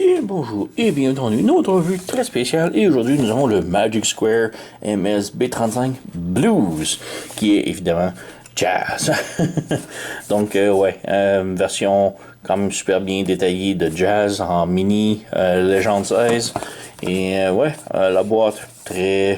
Bien bonjour et bienvenue dans une autre revue très spéciale. Et aujourd'hui, nous avons le Magic Square MS B35 Blues, qui est évidemment jazz. Donc, version quand même super bien détaillée de jazz en mini Legend 16. Et la boîte très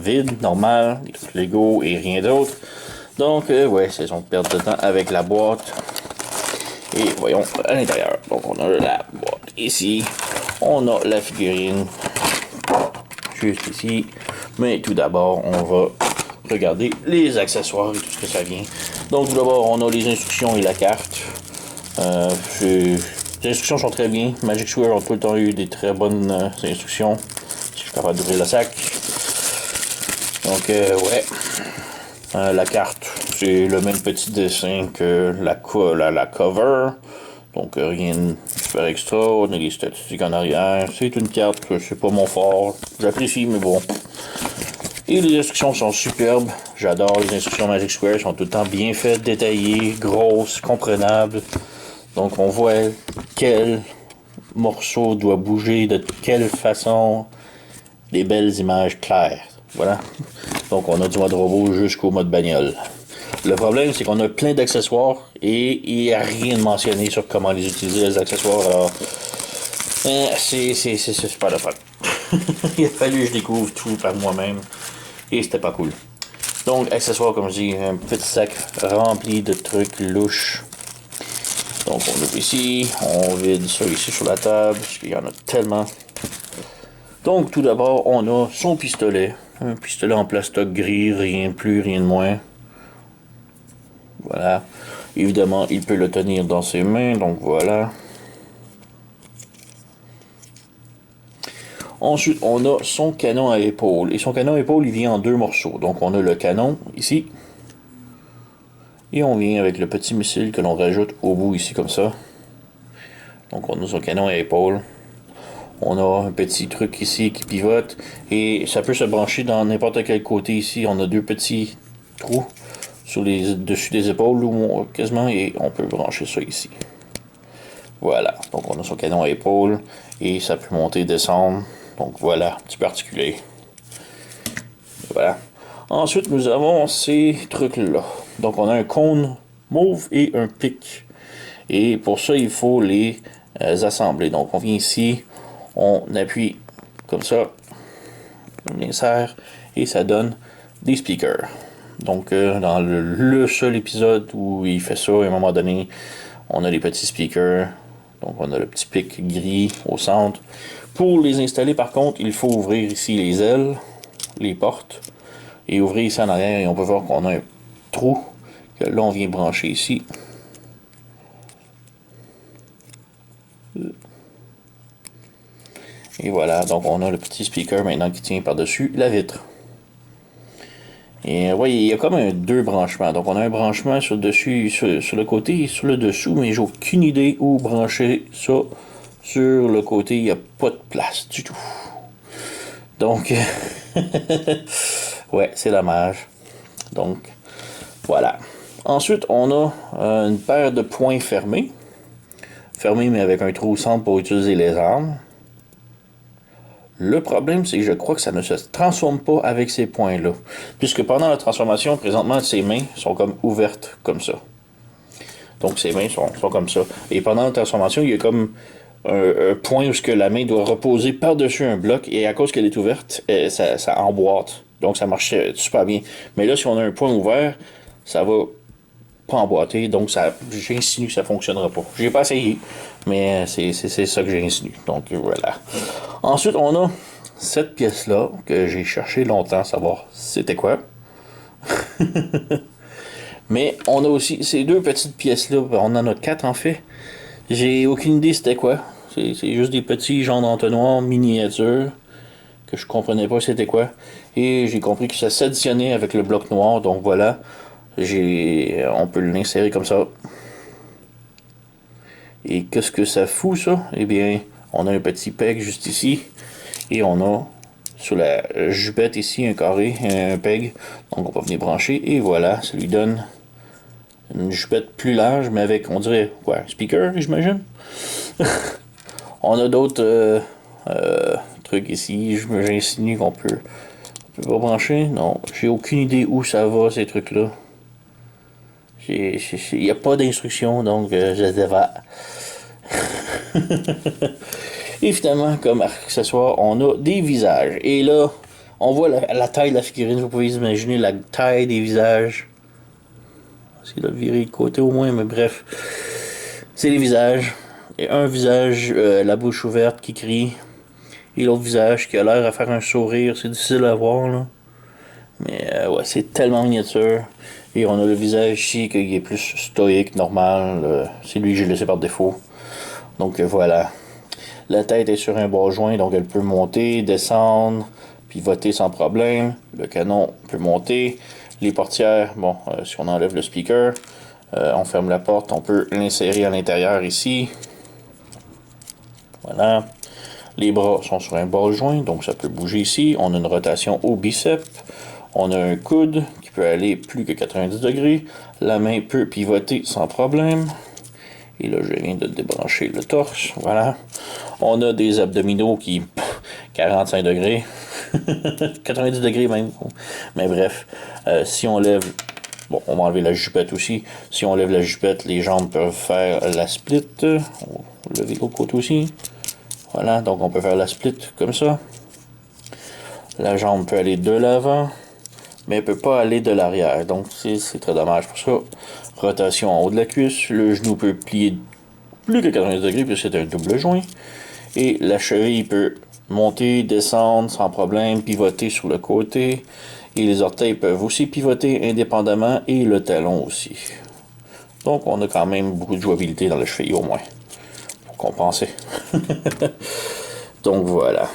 vide, normale, Lego et rien d'autre. Donc, c'est son perte de temps avec la boîte. Et voyons à l'intérieur. Donc, on a la boîte ici. On a la figurine juste ici. Mais tout d'abord, on va regarder les accessoires et tout ce que ça vient. Donc, tout d'abord, on a les instructions et la carte. Les instructions sont très bien. Magic Square ont tout le temps eu des très bonnes instructions. Si je suis capable d'ouvrir le sac. Donc, la carte, c'est le même petit dessin que la cover. Donc, rien de super extra. On a les statistiques en arrière. C'est une carte que c'est pas mon fort. J'apprécie, mais bon. Et les instructions sont superbes. J'adore les instructions Magic Square. Elles sont tout le temps bien faites, détaillées, grosses, comprenables. Donc, on voit quel morceau doit bouger, de quelle façon. Des belles images claires. Voilà. Donc, on a du mode robot jusqu'au mode bagnole. Le problème, c'est qu'on a plein d'accessoires et il n'y a rien de mentionné sur comment les utiliser, les accessoires. Alors, c'est pas le fun. Il a fallu que je découvre tout par moi-même et c'était pas cool. Donc, accessoires, comme je dis, un petit sac rempli de trucs louches. Donc, on ouvre ici, on vide ça ici sur la table, parce qu'il y en a tellement. Donc, tout d'abord, on a son pistolet. Un pistolet en plastoc gris, rien de plus, rien de moins. Voilà. Évidemment, il peut le tenir dans ses mains, donc voilà. Ensuite, on a son canon à épaule. Et son canon à épaule, il vient en deux morceaux. Donc, on a le canon, ici. Et on vient avec le petit missile que l'on rajoute au bout, ici, comme ça. Donc, on a son canon à épaule. On a un petit truc ici qui pivote. Et ça peut se brancher dans n'importe quel côté ici. On a deux petits trous sur les dessus des épaules quasiment. Et on peut brancher ça ici. Voilà. Donc on a son canon à épaule. Et ça peut monter et descendre. Donc voilà. Petit particulier. Voilà. Ensuite nous avons ces trucs-là. Donc on a un cône mauve et un pic. Et pour ça il faut les assembler. Donc on vient ici. On appuie comme ça, on insère et ça donne des speakers. Donc dans le seul épisode où il fait ça, à un moment donné, on a les petits speakers. Donc on a le petit pic gris au centre. Pour les installer par contre, il faut ouvrir ici les ailes, les portes, et ouvrir ici en arrière et on peut voir qu'on a un trou que là on vient brancher ici. Et voilà, donc on a le petit speaker maintenant qui tient par-dessus la vitre. Et voyez, il y a comme deux branchements. Donc on a un branchement sur le dessus, sur le côté et sur le dessous, mais j'ai aucune idée où brancher ça. Sur le côté, il n'y a pas de place du tout. Donc, ouais, c'est dommage. Donc, voilà. Ensuite, on a une paire de poings fermés. Fermés, mais avec un trou au centre pour utiliser les armes. Le problème, c'est que je crois que ça ne se transforme pas avec ces points-là. Puisque pendant la transformation, présentement, ses mains sont comme ouvertes, comme ça. Donc, ses mains sont comme ça. Et pendant la transformation, il y a comme un point où que la main doit reposer par-dessus un bloc. Et à cause qu'elle est ouverte, ça emboîte. Donc, ça marche super bien. Mais là, si on a un point ouvert, ça va pas emboîter. Donc, j'insinue que ça fonctionnera pas. J'ai pas essayé, mais c'est ça que j'insinue. Donc, voilà. Ensuite, on a cette pièce-là que j'ai cherché longtemps à savoir c'était quoi. Mais on a aussi ces deux petites pièces-là. On en a 4 en fait. J'ai aucune idée c'était quoi. C'est juste des petits genres d'entonnoirs miniatures que je comprenais pas c'était quoi. Et j'ai compris que ça s'additionnait avec le bloc noir. Donc voilà. On peut l'insérer comme ça. Et qu'est-ce que ça fout ça? Eh bien, on a un petit peg juste ici. Et on a sur la jupette ici un carré, un peg. Donc on va venir brancher. Et voilà, ça lui donne une jupette plus large, mais avec, on dirait, quoi, un speaker, j'imagine? On a d'autres trucs ici. J'insinue qu'on peut pas brancher. Non, j'ai aucune idée où ça va, ces trucs-là. Il n'y a pas d'instruction, donc je sais pas. Et finalement, comme accessoire, on a des visages. Et là, on voit la taille de la figurine. Vous pouvez imaginer la taille des visages. C'est de virer de côté au moins, mais bref. C'est les visages. Et un visage, la bouche ouverte qui crie. Et l'autre visage qui a l'air à faire un sourire. C'est difficile à voir, là. Mais ouais, c'est tellement miniature. Et on a le visage ici qui est plus stoïque, normal. C'est lui que j'ai laissé par défaut. Donc voilà. La tête est sur un bas joint, donc elle peut monter, descendre, pivoter sans problème. Le canon peut monter. Les portières, bon, si on enlève le speaker, on ferme la porte, on peut l'insérer à l'intérieur ici. Voilà. Les bras sont sur un bas joint, donc ça peut bouger ici. On a une rotation au biceps. On a un coude qui peut aller plus que 90 degrés. La main peut pivoter sans problème. Et là, je viens de débrancher le torse. Voilà. On a des abdominaux qui... 45 degrés. 90 degrés même. Mais bref, si on lève... Bon, on va enlever la jupette aussi. Si on lève la jupette, les jambes peuvent faire la split. On va lever l'autre côté aussi. Voilà, donc on peut faire la split comme ça. La jambe peut aller de l'avant, mais elle ne peut pas aller de l'arrière. Donc c'est très dommage pour ça. Rotation en haut de la cuisse. Le genou peut plier plus que 90 degrés puisque c'est un double joint. Et la cheville peut monter, descendre sans problème, pivoter sur le côté. Et les orteils peuvent aussi pivoter indépendamment et le talon aussi. Donc on a quand même beaucoup de jouabilité dans la cheville au moins. Pour compenser. Donc voilà.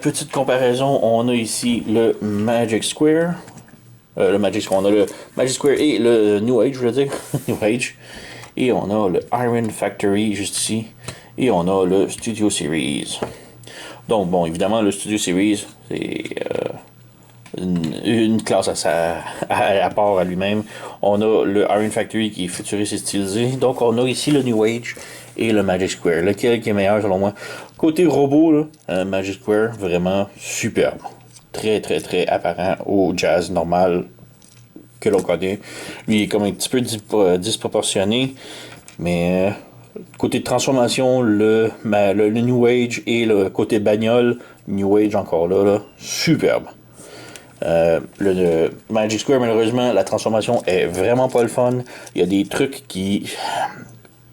Petite comparaison, on a ici le Magic Square. On a le Magic Square et le New Age, je veux dire. New Age. Et on a le Iron Factory juste ici. Et on a le Studio Series. Donc bon, évidemment, le Studio Series, c'est une classe à part à lui-même. On a le Iron Factory qui est futuriste et stylisé. Donc on a ici le New Age et le Magic Square. Lequel qui est meilleur selon moi? Côté robot, là, Magic Square, vraiment superbe. Très très très apparent au jazz normal que l'on connaît. Lui il est comme un petit peu disproportionné. Mais côté de transformation, le New Age et le côté bagnole, New Age encore là superbe. Le Magic Square, malheureusement, la transformation est vraiment pas le fun. Il y a des trucs qui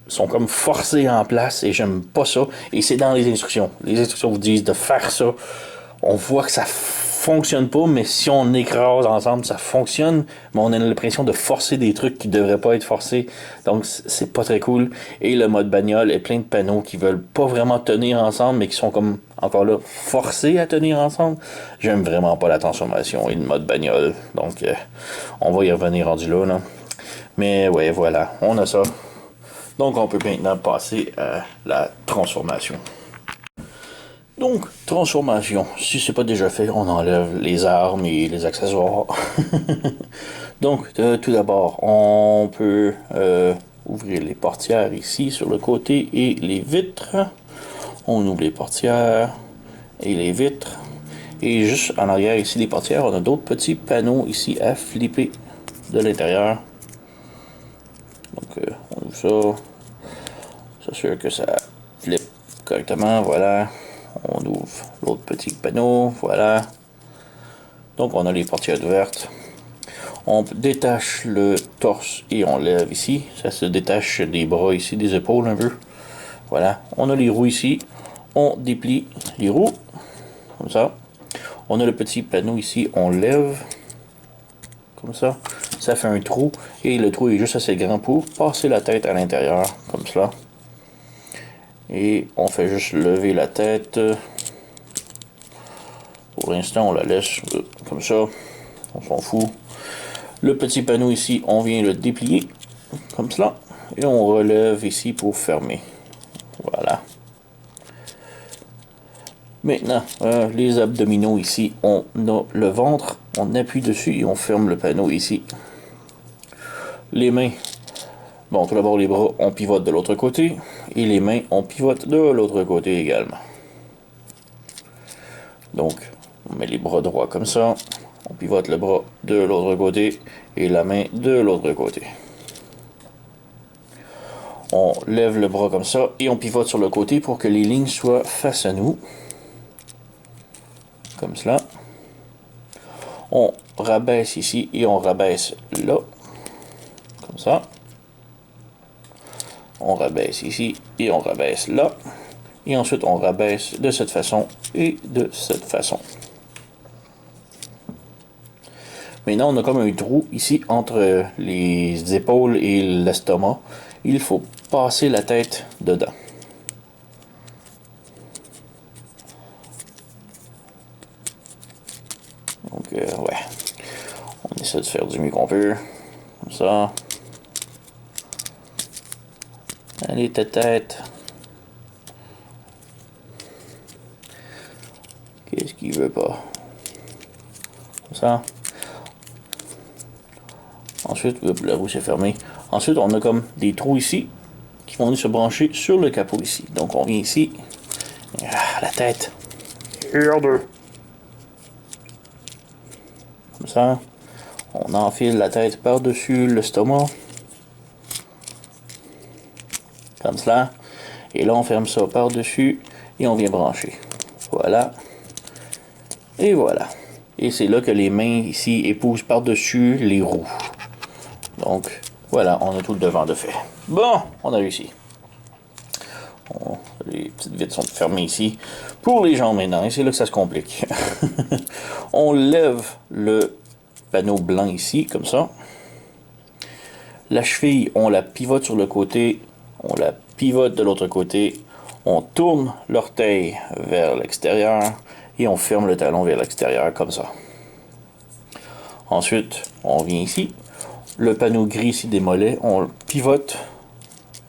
sont comme forcés en place et j'aime pas ça. Et c'est dans les instructions. Les instructions vous disent de faire ça. On voit que ça fonctionne pas, mais si on écrase ensemble, ça fonctionne. Mais on a l'impression de forcer des trucs qui devraient pas être forcés. Donc c'est pas très cool. Et le mode bagnole est plein de panneaux qui veulent pas vraiment tenir ensemble, mais qui sont comme encore là forcés à tenir ensemble. J'aime vraiment pas la transformation et le mode bagnole. Donc on va y revenir rendu là. Mais ouais, voilà, on a ça. Donc on peut maintenant passer à la transformation. Donc, transformation. Si c'est pas déjà fait, on enlève les armes et les accessoires. Donc, tout d'abord, on peut ouvrir les portières ici sur le côté et les vitres. On ouvre les portières et les vitres. Et juste en arrière ici des portières, on a d'autres petits panneaux ici à flipper de l'intérieur. Donc, on ouvre ça. S'assure que ça flippe correctement, voilà. On ouvre l'autre petit panneau, voilà. Donc on a les portières ouvertes. On détache le torse et on lève ici. Ça se détache des bras ici, des épaules un peu. Voilà. On a les roues ici. On déplie les roues. Comme ça. On a le petit panneau ici. On lève. Comme ça. Ça fait un trou. Et le trou est juste assez grand pour passer la tête à l'intérieur. Comme cela. Et on fait juste lever la tête. Pour l'instant, on la laisse comme ça. On s'en fout. Le petit panneau ici, on vient le déplier. Comme cela. Et on relève ici pour fermer. Voilà. Maintenant, les abdominaux ici, on a le ventre. On appuie dessus et on ferme le panneau ici. Les mains. Bon, tout d'abord les bras, on pivote de l'autre côté. Et les mains, on pivote de l'autre côté également. Donc, on met les bras droits comme ça. On pivote le bras de l'autre côté et la main de l'autre côté. On lève le bras comme ça et on pivote sur le côté pour que les lignes soient face à nous. Comme cela. On rabaisse ici et on rabaisse là. Comme ça. On rabaisse ici et on rabaisse là. Et ensuite on rabaisse de cette façon et de cette façon. Maintenant on a comme un trou ici entre les épaules et l'estomac. Il faut passer la tête dedans. Donc ouais. On essaie de faire du mieux qu'on peut. Comme ça. Allez, tête. Qu'est-ce qu'il veut pas? Comme ça. Ensuite, la roue s'est fermée. Ensuite, on a comme des trous ici qui vont venir se brancher sur le capot ici. Donc, on vient ici. Ah, la tête. Regarde. Comme ça. On enfile la tête par-dessus l'estomac. Comme cela. Et là, on ferme ça par-dessus et on vient brancher. Voilà. Et voilà. Et c'est là que les mains ici épousent par-dessus les roues. Donc, voilà, on a tout le devant de fait. Bon, on a réussi. Les petites vitres sont fermées ici. Pour les jambes maintenant, et c'est là que ça se complique. On lève le panneau blanc ici, comme ça. La cheville, on la pivote sur le côté. On la pivote de l'autre côté. On tourne l'orteil vers l'extérieur. Et on ferme le talon vers l'extérieur, comme ça. Ensuite, on vient ici. Le panneau gris ici des mollets, on le pivote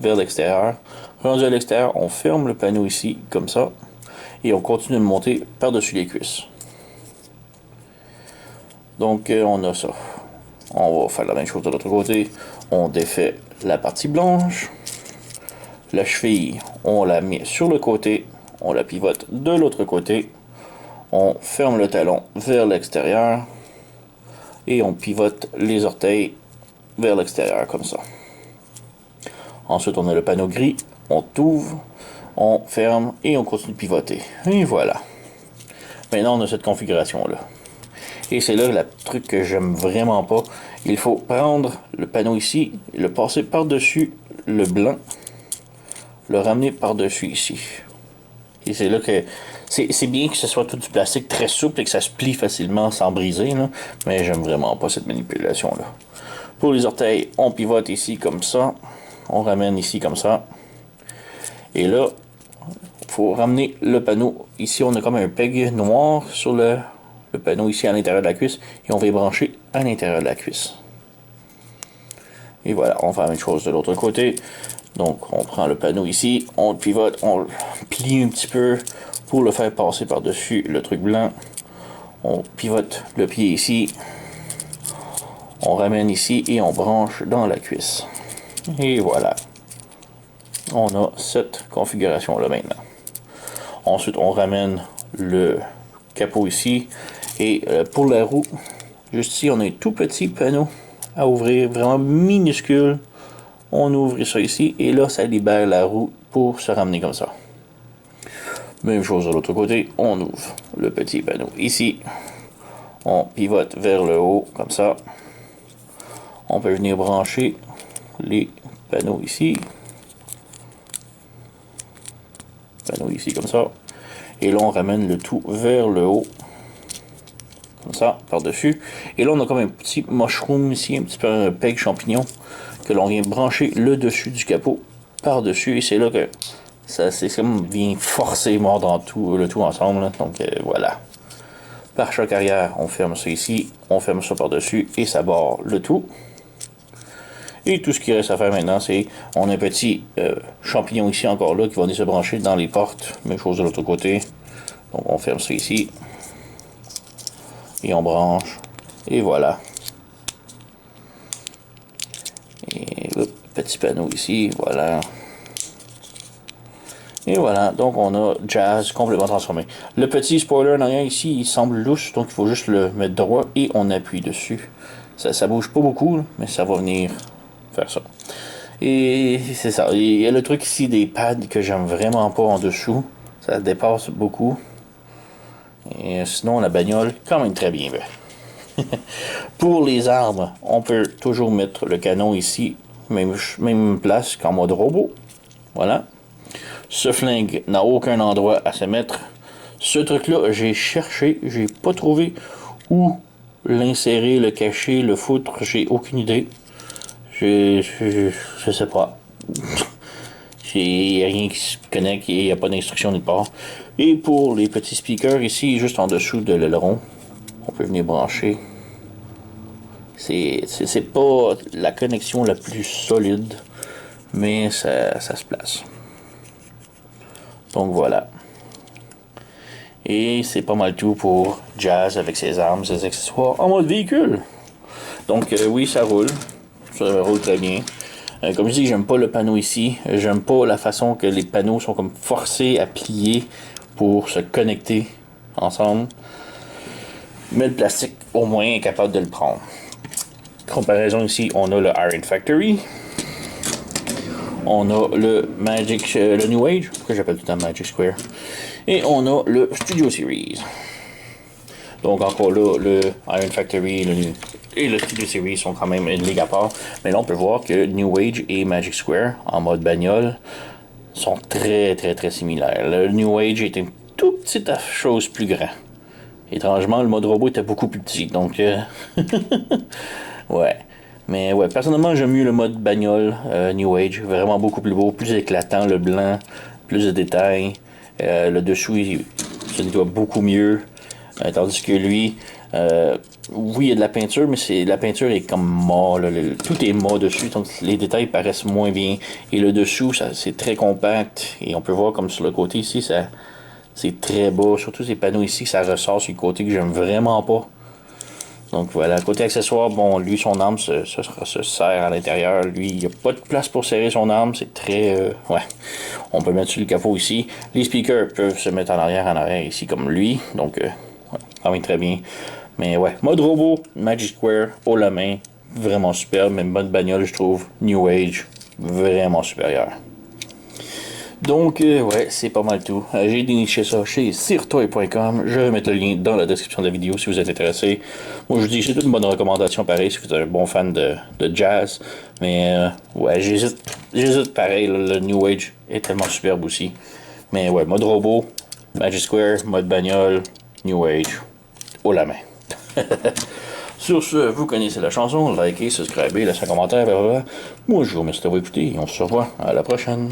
vers l'extérieur. Rendu à l'extérieur, on ferme le panneau ici, comme ça. Et on continue de monter par-dessus les cuisses. Donc, on a ça. On va faire la même chose de l'autre côté. On défait la partie blanche. La cheville, on la met sur le côté. On la pivote de l'autre côté. On ferme le talon vers l'extérieur. Et on pivote les orteils vers l'extérieur, comme ça. Ensuite, on a le panneau gris. On t'ouvre, on ferme et on continue de pivoter. Et voilà. Maintenant, on a cette configuration-là. Et c'est là le truc que j'aime vraiment pas. Il faut prendre le panneau ici, le passer par-dessus le blanc, le ramener par-dessus ici. Et c'est là que... C'est bien que ce soit tout du plastique très souple et que ça se plie facilement sans briser, là, mais j'aime vraiment pas cette manipulation-là. Pour les orteils, on pivote ici comme ça. On ramène ici comme ça. Et là, il faut ramener le panneau. Ici, on a comme un peg noir sur le panneau ici à l'intérieur de la cuisse. Et on va y brancher à l'intérieur de la cuisse. Et voilà, on fait la même chose de l'autre côté. Donc, on prend le panneau ici, on le pivote, on le plie un petit peu pour le faire passer par-dessus le truc blanc. On pivote le pied ici. On ramène ici et on branche dans la cuisse. Et voilà. On a cette configuration-là maintenant. Ensuite, on ramène le capot ici. Et pour la roue, juste ici, on a un tout petit panneau à ouvrir, vraiment minuscule. On ouvre ça ici et là, ça libère la roue pour se ramener comme ça. Même chose de l'autre côté, on ouvre le petit panneau ici. On pivote vers le haut comme ça. On peut venir brancher les panneaux ici. Panneau ici comme ça. Et là, on ramène le tout vers le haut. Comme ça, par-dessus. Et là, on a comme un petit mushroom ici, un petit peu un peg champignon, que l'on vient brancher le dessus du capot par-dessus. Et c'est là que ça c'est comme vient forcer mordre le tout ensemble. Là. Donc voilà. Pare-choc arrière, on ferme ça ici, on ferme ça par-dessus et ça barre le tout. Et tout ce qui reste à faire maintenant, c'est on a un petit champignon ici encore là qui va venir se brancher dans les portes. Même chose de l'autre côté. Donc on ferme ça ici. Et on branche. Et voilà. Et hop, petit panneau ici, voilà. Et voilà, donc on a Jazz complètement transformé. Le petit spoiler en arrière ici, il semble louche, donc il faut juste le mettre droit et on appuie dessus. Ça bouge pas beaucoup, mais ça va venir faire ça. Et c'est ça. Il y a le truc ici des pads que j'aime vraiment pas en dessous. Ça dépasse beaucoup. Et sinon, la bagnole, quand même très bien faite. Pour les armes, on peut toujours mettre le canon ici, même place qu'en mode robot. Voilà. Ce flingue n'a aucun endroit à se mettre. Ce truc-là, j'ai cherché, j'ai pas trouvé où l'insérer, le cacher, le foutre, j'ai aucune idée. Je sais pas. Il n'y a rien qui se connecte, il n'y a pas d'instruction nulle part. Et pour les petits speakers ici, juste en dessous de l'aileron, on peut venir brancher. C'est pas la connexion la plus solide, mais ça se place. Donc voilà. Et c'est pas mal tout pour Jazz avec ses armes, ses accessoires en mode véhicule. Donc oui, ça roule. Ça roule très bien. Comme je dis, j'aime pas le panneau ici. J'aime pas la façon que les panneaux sont comme forcés à plier pour se connecter ensemble. Mais le plastique, au moins, est capable de le prendre. Comparaison ici, on a le Iron Factory. On a le le New Age, que j'appelle tout le temps Magic Square. Et on a le Studio Series. Donc encore là, le Iron Factory et le Studio Series sont quand même une ligue à part. Mais là, on peut voir que New Age et Magic Square, en mode bagnole, sont très très très similaires. Le New Age est une toute petite chose plus grand. Étrangement, le mode robot était beaucoup plus petit. Donc, ouais. Mais ouais, personnellement, j'aime mieux le mode bagnole New Age. Vraiment beaucoup plus beau, plus éclatant, le blanc, plus de détails. Le dessous, il se nettoie beaucoup mieux. Tandis que lui, oui, il y a de la peinture, mais la peinture est comme mort. Tout est mort dessus, donc les détails paraissent moins bien. Et le dessous, c'est très compact. Et on peut voir comme sur le côté ici, c'est très bas. Surtout ces panneaux ici, ça ressort sur le côté que j'aime vraiment pas. Donc voilà, côté accessoire, bon, lui, son arme se serre à l'intérieur. Lui, il n'y a pas de place pour serrer son arme. C'est très... ouais. On peut mettre sur le capot ici. Les speakers peuvent se mettre en arrière ici, comme lui. Donc, ouais, quand même très bien. Mais ouais, mode robot, Magic Square, haut la main, vraiment super. Même mode bagnole, je trouve, New Age, vraiment supérieur. Donc, ouais, c'est pas mal tout. J'ai déniché ça chez sirtoy.com. Je vais mettre le lien dans la description de la vidéo si vous êtes intéressé. Moi, je dis c'est une bonne recommandation pareil si vous êtes un bon fan de jazz. Mais, ouais, j'hésite pareil. Le New Age est tellement superbe aussi. Mais, ouais, mode robot, Magic Square, mode bagnole, New Age, haut la main. Sur ce, vous connaissez la chanson, likez, subscribez, laissez un commentaire, blablabla. Moi, je vous remercie d'avoir écouté et on se revoit à la prochaine.